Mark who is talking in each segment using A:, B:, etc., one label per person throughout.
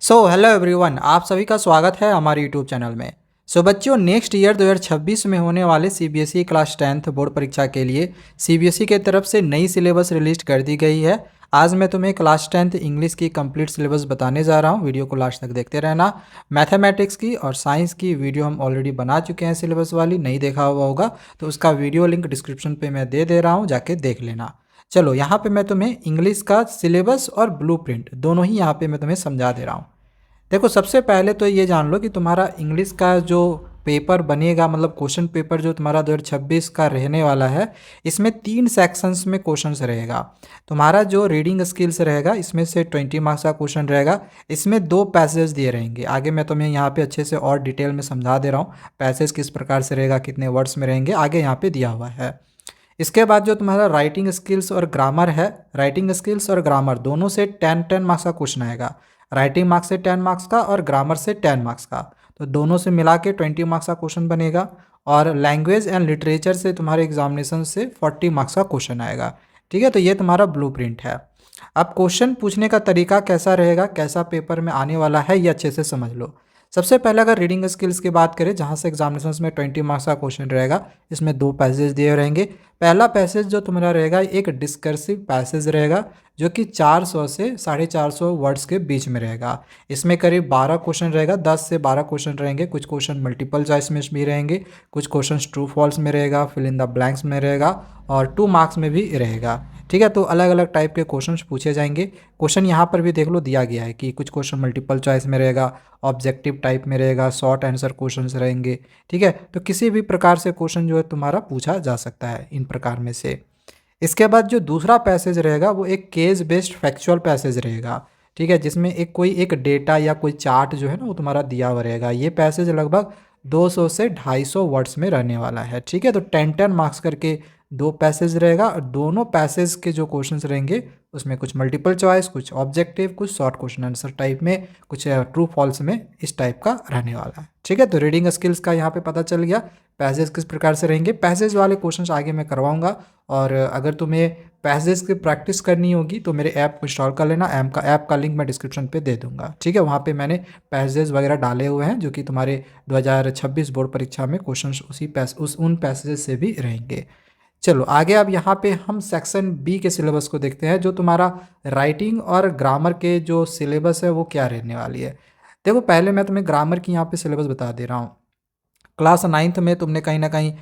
A: Hello everyone, आप सभी का स्वागत है हमारे यूट्यूब चैनल में। बच्चों, नेक्स्ट ईयर 2026 में होने वाले सीबीएसई क्लास 10th बोर्ड परीक्षा के लिए सीबीएसई के तरफ से नई सिलेबस रिलीज कर दी गई है। आज मैं तुम्हें क्लास 10th इंग्लिश की कंप्लीट सिलेबस बताने जा रहा हूं। वीडियो को लास्ट तक देखते रहना। मैथमेटिक्स की और साइंस की वीडियो हम ऑलरेडी बना चुके हैं, सिलेबस वाली नहीं देखा हुआ होगा तो उसका वीडियो लिंक डिस्क्रिप्शन पर मैं दे रहा हूँ, जाके देख लेना। चलो, यहाँ पे मैं तुम्हें इंग्लिश का सिलेबस और ब्लूप्रिंट दोनों ही यहाँ पे मैं तुम्हें समझा दे रहा हूँ। देखो, सबसे पहले तो ये जान लो कि तुम्हारा इंग्लिश का जो पेपर बनेगा, मतलब क्वेश्चन पेपर जो तुम्हारा 2026 का रहने वाला है, इसमें 3 सेक्शंस में क्वेश्चंस रहेगा। तुम्हारा जो रीडिंग स्किल्स रहेगा, इसमें से 20 मार्क्स का क्वेश्चन रहेगा। इसमें 2 पैसेज दिए रहेंगे। आगे मैं तुम्हें यहाँ पे अच्छे से और डिटेल में समझा दे रहा हूँ पैसेज किस प्रकार से रहेगा, कितने वर्ड्स में रहेंगे, आगे यहाँ पे दिया हुआ है। इसके बाद जो तुम्हारा राइटिंग स्किल्स और ग्रामर है, राइटिंग स्किल्स और ग्रामर दोनों से 10 मार्क्स का क्वेश्चन आएगा। राइटिंग मार्क्स से 10 मार्क्स का और ग्रामर से 10 मार्क्स का, तो दोनों से मिला के 20 मार्क्स का क्वेश्चन बनेगा। और लैंग्वेज एंड लिटरेचर से तुम्हारे एग्जामिनेशन से 40 मार्क्स का क्वेश्चन आएगा। ठीक है, तो ये तुम्हारा ब्लूप्रिंट है। अब क्वेश्चन पूछने का तरीका कैसा रहेगा, कैसा पेपर में आने वाला है, ये अच्छे से समझ लो। सबसे पहले अगर रीडिंग स्किल्स की बात करें, जहाँ से एग्जामिनेशन में 20 मार्क्स का क्वेश्चन रहेगा, इसमें 2 पैसेज दिए रहेंगे। पहला पैसेज जो तुम्हारा रहेगा एक डिस्कर्सिव पैसेज रहेगा, जो कि 400 से 450 वर्ड्स के बीच में रहेगा। इसमें करीब 12 क्वेश्चन रहेगा, 10 से 12 क्वेश्चन रहेंगे। कुछ क्वेश्चन मल्टीपल चॉइस में भी रहेंगे, कुछ क्वेश्चन ट्रू फॉल्स में रहेगा, फिल इन द ब्लैंक्स में रहेगा और 2 मार्क्स में भी रहेगा। ठीक है, तो अलग अलग टाइप के क्वेश्चंस पूछे जाएंगे। क्वेश्चन यहाँ पर भी देख लो दिया गया है कि कुछ क्वेश्चन मल्टीपल चॉइस में रहेगा, ऑब्जेक्टिव टाइप में रहेगा, शॉर्ट आंसर क्वेश्चंस रहेंगे। ठीक है, तो किसी भी प्रकार से क्वेश्चन जो है तुम्हारा पूछा जा सकता है इन प्रकार में से। इसके बाद जो दूसरा पैसेज रहेगा वो एक केस बेस्ड फैक्चुअल पैसेज रहेगा। ठीक है, जिसमें एक डेटा या कोई चार्ट जो है ना वो तुम्हारा दिया हुआ रहेगा। ये पैसेज लगभग 200 से 250 वर्ड्स में रहने वाला है। ठीक है, तो 10 मार्क्स करके 2 पैसेज रहेगा और दोनों पैसेज के जो क्वेश्चंस रहेंगे उसमें कुछ मल्टीपल चॉइस, कुछ ऑब्जेक्टिव, कुछ शॉर्ट क्वेश्चन आंसर टाइप में, कुछ ट्रू फॉल्स में, इस टाइप का रहने वाला है। ठीक है, तो रीडिंग स्किल्स का यहाँ पे पता चल गया पैसेज किस प्रकार से रहेंगे। पैसेज वाले क्वेश्चंस आगे मैं करवाऊंगा। और अगर तुम्हें पैसेज की प्रैक्टिस करनी होगी तो मेरे ऐप को इंस्टॉल कर लेना। ऐप का लिंक मैं डिस्क्रिप्शन पे दे दूंगा। ठीक है, वहाँ पे मैंने पैसेज वगैरह डाले हुए हैं जो कि तुम्हारे 2026 बोर्ड परीक्षा में क्वेश्चंस उन पैसेज से भी रहेंगे। चलो आगे, अब यहाँ पे हम सेक्शन बी के सिलेबस को देखते हैं। जो तुम्हारा राइटिंग और ग्रामर के जो सिलेबस है वो क्या रहने वाली है। देखो, पहले मैं तुम्हें ग्रामर की यहाँ पे सिलेबस बता दे रहा हूँ। क्लास 9th में तुमने कहीं ना कहीं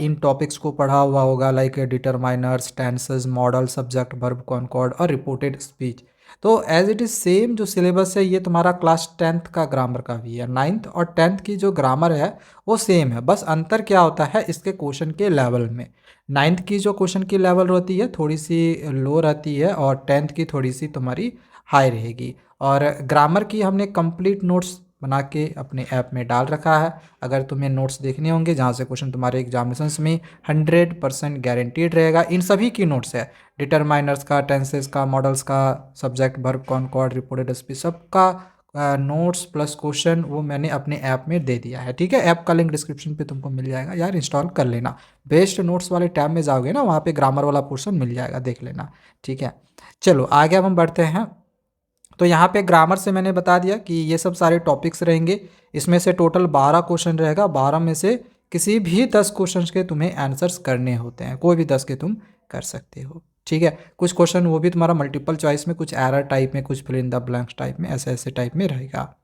A: इन टॉपिक्स को पढ़ा हुआ होगा, like determiners, tenses, modal, subject, verb, concord और रिपोर्टेड स्पीच। तो एज इट इज़ सेम जो सिलेबस है ये तुम्हारा क्लास 10th का ग्रामर का भी है। 9th और 10th की जो ग्रामर है वो सेम है, बस अंतर क्या होता है इसके क्वेश्चन के लेवल में। 9th की जो क्वेश्चन की लेवल रहती है थोड़ी सी लो रहती है और 10th की थोड़ी सी तुम्हारी हाई रहेगी। और ग्रामर की हमने कंप्लीट नोट्स बना के अपने ऐप में डाल रखा है। अगर तुम्हें नोट्स देखने होंगे जहाँ से क्वेश्चन तुम्हारे एग्जामिनेशंस में 100% गारंटीड रहेगा, इन सभी की नोट्स है, डिटरमाइनर्स का, टेंसेस का, मॉडल्स का, subject, verb, concord, reported speech, सबका नोट्स प्लस क्वेश्चन वो मैंने अपने ऐप में दे दिया है। ठीक है, ऐप का लिंक डिस्क्रिप्शन पे तुमको मिल जाएगा यार, इंस्टॉल कर लेना। बेस्ट नोट्स वाले टैब में जाओगे ना, वहाँ पे ग्रामर वाला पोर्शन मिल जाएगा, देख लेना। ठीक है, चलो आगे अब हम बढ़ते हैं। तो यहाँ पे ग्रामर से मैंने बता दिया कि ये सब सारे टॉपिक्स रहेंगे। इसमें से टोटल 12 क्वेश्चन रहेगा। 12 में से किसी भी 10 क्वेश्चन के तुम्हें आंसर्स करने होते हैं, कोई भी 10 के तुम कर सकते हो। ठीक है, कुछ क्वेश्चन वो भी तुम्हारा मल्टीपल चॉइस में, कुछ एरर टाइप में, कुछ fill in the blanks type में, ऐसे ऐसे टाइप में रहेगा।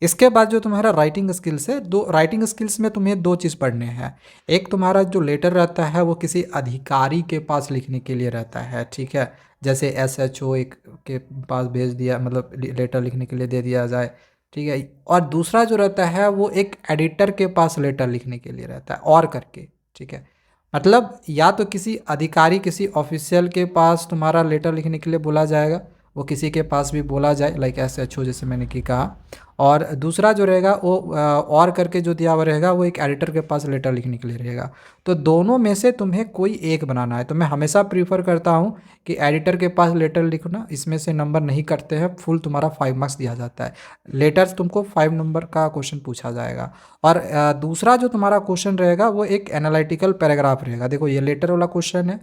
A: इसके बाद जो तुम्हारा राइटिंग स्किल्स है, दो राइटिंग स्किल्स में तुम्हें 2 चीज़ पढ़ने हैं। एक तुम्हारा जो लेटर रहता है वो किसी अधिकारी के पास लिखने के लिए रहता है। ठीक है, जैसे SHO एक के पास भेज दिया, मतलब लेटर लिखने के लिए दे दिया जाए। ठीक है, और दूसरा जो रहता है वो एक एडिटर के पास लेटर लिखने के लिए रहता है, और करके। ठीक है, मतलब या तो किसी अधिकारी, किसी ऑफिशियल के पास तुम्हारा लेटर लिखने के लिए बोला जाएगा, वो किसी के पास भी बोला जाए, लाइक SHO जैसे मैंने की कहा। और दूसरा जो रहेगा वो और करके जो दिया हुआ रहेगा वो एक एडिटर के पास लेटर लिखने के लिए रहेगा। तो दोनों में से तुम्हें कोई एक बनाना है। तो मैं हमेशा प्रीफर करता हूँ कि एडिटर के पास लेटर लिखना, इसमें से नंबर नहीं करते हैं, फुल तुम्हारा 5 मार्क्स दिया जाता है। लेटर्स तुमको 5 नंबर का क्वेश्चन पूछा जाएगा। और दूसरा जो तुम्हारा क्वेश्चन रहेगा वो एक एनालिटिकल पैराग्राफ रहेगा। देखो, ये लेटर वाला क्वेश्चन है,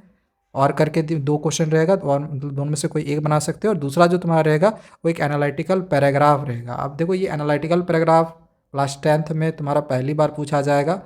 A: और करके दो क्वेश्चन रहेगा, तो और दोनों में से कोई एक बना सकते हो। और दूसरा जो तुम्हारा रहेगा वो एक एनालिटिकल पैराग्राफ रहेगा। अब देखो ये एनालिटिकल पैराग्राफ क्लास 10th में तुम्हारा पहली बार पूछा जाएगा।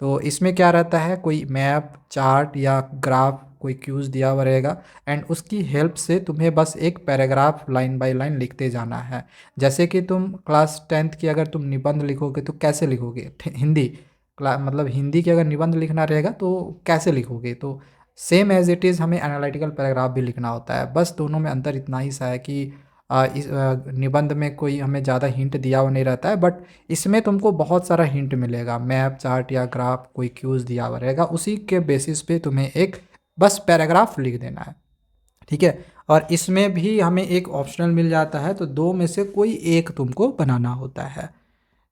A: तो इसमें क्या रहता है, कोई मैप, चार्ट या ग्राफ, कोई क्यूज दिया हुआ रहेगा एंड उसकी हेल्प से तुम्हें बस एक पैराग्राफ लाइन बाय लाइन लिखते जाना है। जैसे कि तुम क्लास 10th की अगर तुम निबंध लिखोगे तो कैसे लिखोगे, हिंदी मतलब हिंदी की अगर निबंध लिखना रहेगा तो कैसे लिखोगे, तो सेम एज इट इज़ हमें एनालिटिकल पैराग्राफ भी लिखना होता है। बस दोनों में अंतर इतना ही सा है कि इस निबंध में कोई हमें ज़्यादा हिंट दिया हुआ नहीं रहता है, बट इसमें तुमको बहुत सारा हिंट मिलेगा, मैप, चार्ट या ग्राफ, कोई क्यूज़ दिया हुआ रहेगा, उसी के बेसिस पे तुम्हें एक बस पैराग्राफ लिख देना है। ठीक है, और इसमें भी हमें एक ऑप्शनल मिल जाता है, तो दो में से कोई एक तुमको बनाना होता है।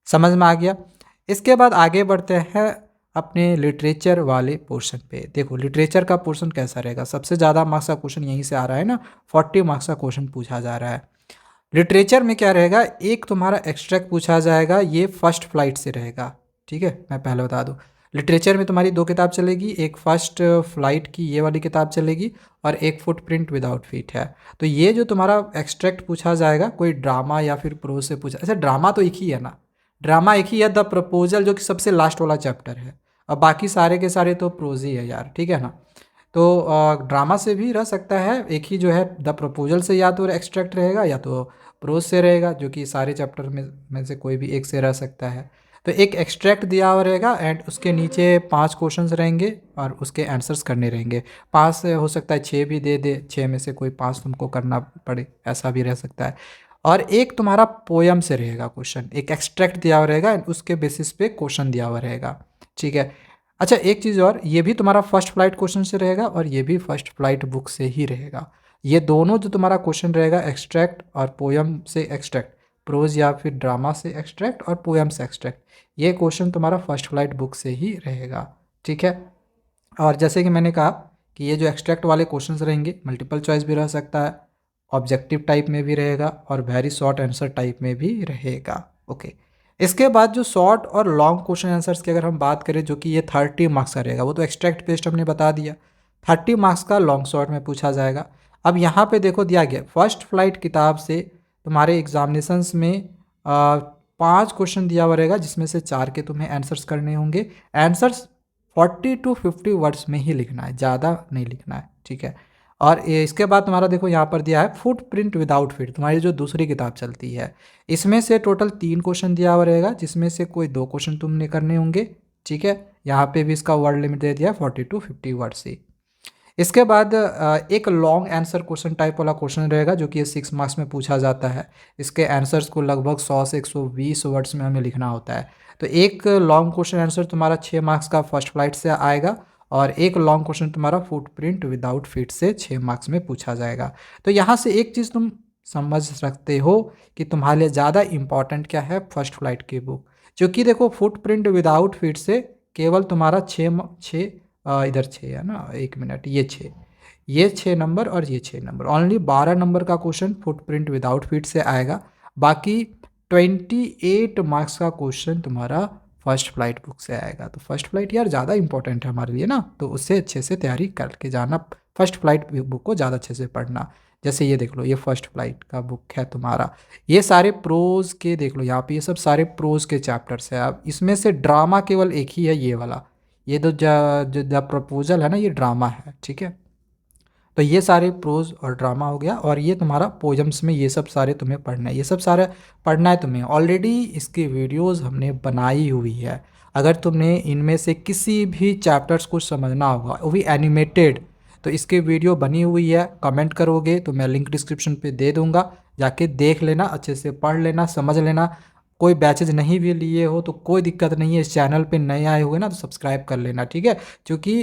A: समझ में आ गया। इसके बाद आगे बढ़ते हैं अपने लिटरेचर वाले पोर्शन पे। देखो लिटरेचर का पोर्शन कैसा रहेगा, सबसे ज़्यादा मार्क्स का क्वेश्चन यहीं से आ रहा है ना, 40 मार्क्स का क्वेश्चन पूछा जा रहा है। लिटरेचर में क्या रहेगा, एक तुम्हारा एक्सट्रैक्ट पूछा जाएगा, ये फर्स्ट फ्लाइट से रहेगा। ठीक है, मैं पहले बता दूँ, लिटरेचर में तुम्हारी दो किताब चलेगी, एक फर्स्ट फ्लाइट की ये वाली किताब चलेगी और एक फुटप्रिंट विदाउट फीट है। तो ये जो तुम्हारा एक्सट्रैक्ट पूछा जाएगा, कोई ड्रामा या फिर प्रोज से पूछा, अच्छा ड्रामा तो एक ही है ना, ड्रामा एक ही है, द प्रपोजल, जो कि सबसे लास्ट वाला चैप्टर है। अब बाकी सारे के सारे तो प्रोज ही है यार, ठीक है ना। तो ड्रामा से भी रह सकता है, एक ही जो है द प्रपोजल से या तो एक्सट्रैक्ट रहेगा या तो प्रोज से रहेगा, जो कि सारे चैप्टर में से कोई भी एक से रह सकता है। तो एक एक्सट्रैक्ट दिया हुआ रहेगा एंड उसके नीचे 5 क्वेश्चंस रहेंगे और उसके आंसर्स करने रहेंगे। 5 से हो सकता है 6 भी दे दे, 6 में से कोई 5 तुमको करना पड़े, ऐसा भी रह सकता है। और एक तुम्हारा पोयम से रहेगा क्वेश्चन, एक एक्सट्रैक्ट दिया हुआ रहेगा एंड उसके बेसिस पे क्वेश्चन दिया हुआ रहेगा। ठीक है, अच्छा एक चीज़ और, ये भी तुम्हारा फर्स्ट फ्लाइट क्वेश्चन से रहेगा और ये भी फर्स्ट फ्लाइट बुक से ही रहेगा। ये दोनों जो तुम्हारा क्वेश्चन रहेगा, एक्सट्रैक्ट और पोयम से एक्सट्रैक्ट, प्रोज या फिर ड्रामा से एक्सट्रैक्ट और पोयम से एक्सट्रैक्ट, ये क्वेश्चन तुम्हारा फर्स्ट फ्लाइट बुक से ही रहेगा। ठीक है, और जैसे कि मैंने कहा कि ये जो एक्सट्रैक्ट वाले क्वेश्चंस रहेंगे, मल्टीपल चॉइस भी रह सकता है, ऑब्जेक्टिव टाइप में भी रहेगा और वेरी शॉर्ट आंसर टाइप में भी रहेगा। ओके, इसके बाद जो शॉर्ट और लॉन्ग क्वेश्चन आंसर्स की अगर हम बात करें, जो कि ये 30 मार्क्स का रहेगा, वो तो एक्सट्रैक्ट बेस्ड हमने बता दिया, 30 मार्क्स का लॉन्ग शॉर्ट में पूछा जाएगा। अब यहाँ पे देखो दिया गया, फर्स्ट फ्लाइट किताब से तुम्हारे एग्जामिनेशंस में 5 क्वेश्चन दिया हुआ रहेगा, जिसमें से 4 के तुम्हें आंसर्स करने होंगे। आंसर्स 40 to 50 वर्ड्स में ही लिखना है, ज़्यादा नहीं लिखना है। ठीक है, और इसके बाद तुम्हारा देखो यहाँ पर दिया है फुट प्रिंट विदाउट फिट, तुम्हारी जो दूसरी किताब चलती है, इसमें से टोटल 3 क्वेश्चन दिया हुआ रहेगा, जिसमें से कोई 2 क्वेश्चन तुमने करने होंगे। ठीक है, यहाँ पे भी इसका वर्ड लिमिट दे दिया है 40 to 50 वर्ड से। इसके बाद एक लॉन्ग आंसर क्वेश्चन टाइप वाला क्वेश्चन रहेगा, जो कि ये 6 मार्क्स में पूछा जाता है। इसके आंसर्स को लगभग 100 से 120 वर्ड्स में हमें लिखना होता है। तो एक लॉन्ग क्वेश्चन आंसर तुम्हारा 6 मार्क्स का फर्स्ट फ्लाइट से आएगा और एक लॉन्ग क्वेश्चन तुम्हारा फुटप्रिंट विदाउट फिट से 6 मार्क्स में पूछा जाएगा। तो यहाँ से एक चीज़ तुम समझ सकते हो कि तुम्हारे लिए ज़्यादा इंपॉर्टेंट क्या है, फर्स्ट फ्लाइट की बुक, जो कि देखो फुटप्रिंट विदाउट फिट से केवल तुम्हारा छः इधर 6 है ना, 1 मिनट, ये 6 नंबर और ये 6 नंबर, ओनली 12 नंबर का क्वेश्चन फुटप्रिंट विदाउट फिट से आएगा। बाकी 28 मार्क्स का क्वेश्चन तुम्हारा फर्स्ट फ्लाइट बुक से आएगा। तो फर्स्ट फ्लाइट यार ज़्यादा इंपॉर्टेंट है हमारे लिए ना, तो उससे अच्छे से तैयारी करके जाना, फर्स्ट फ्लाइट बुक को ज़्यादा अच्छे से पढ़ना। जैसे ये देख लो, ये फर्स्ट फ्लाइट का बुक है तुम्हारा, ये सारे प्रोज के देख लो, यहाँ पे ये सब सारे प्रोज के चैप्टर्स है। अब इसमें से ड्रामा केवल एक ही है, ये वाला, ये तो द प्रपोजल है ना, ये ड्रामा है। ठीक है, तो ये सारे प्रोज और ड्रामा हो गया, और ये तुम्हारा पोएम्स में ये सब सारे तुम्हें पढ़ना है, ये सब सारे पढ़ना है तुम्हें। ऑलरेडी इसकी वीडियोस हमने बनाई हुई है, अगर तुमने इनमें से किसी भी चैप्टर्स को समझना होगा, वो भी एनिमेटेड, तो इसकी वीडियो बनी हुई है, कमेंट करोगे तो मैं लिंक डिस्क्रिप्शन पे दे दूंगा, जाके देख लेना, अच्छे से पढ़ लेना, समझ लेना। कोई बैचेज नहीं भी लिए हो तो कोई दिक्कत नहीं है, इस चैनल पे नए आए होगे ना तो सब्सक्राइब कर लेना। ठीक है, क्योंकि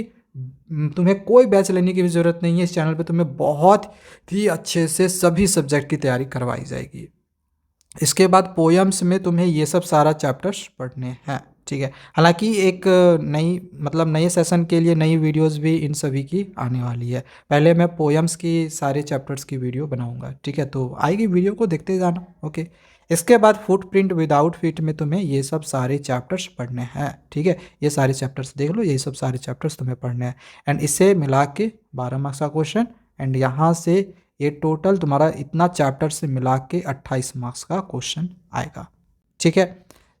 A: तुम्हें कोई बैच लेने की भी ज़रूरत नहीं है, इस चैनल पे तुम्हें बहुत ही अच्छे से सभी सब्जेक्ट की तैयारी करवाई जाएगी। इसके बाद पोएम्स में तुम्हें ये सब सारा चैप्टर्स पढ़ने हैं। ठीक है। हालांकि एक नई मतलब नए सेशन के लिए नई वीडियोस भी इन सभी की आने वाली है। पहले मैं पोएम्स की सारे चैप्टर्स की वीडियो बनाऊंगा, ठीक है, तो आएगी, वीडियो को देखते जाना। ओके। इसके बाद फुटप्रिंट विदाउट फीट में तुम्हें ये सब सारे चैप्टर्स पढ़ने हैं, ठीक है, ये सारे चैप्टर्स देख लो, ये सब सारे चैप्टर्स तुम्हें पढ़ने हैं। एंड इससे मिला के 12 मार्क्स का क्वेश्चन, एंड यहाँ से ये टोटल तुम्हारा इतना चैप्टर से मिला के 28 मार्क्स का क्वेश्चन आएगा, ठीक है।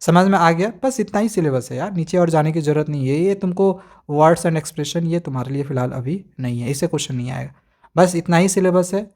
A: समझ में आ गया? बस इतना ही सिलेबस है यार, नीचे और जाने की ज़रूरत नहीं है। ये तुमको वर्ड्स एंड एक्सप्रेशन ये तुम्हारे लिए फ़िलहाल अभी नहीं है, इससे क्वेश्चन नहीं आएगा। बस इतना ही सिलेबस है।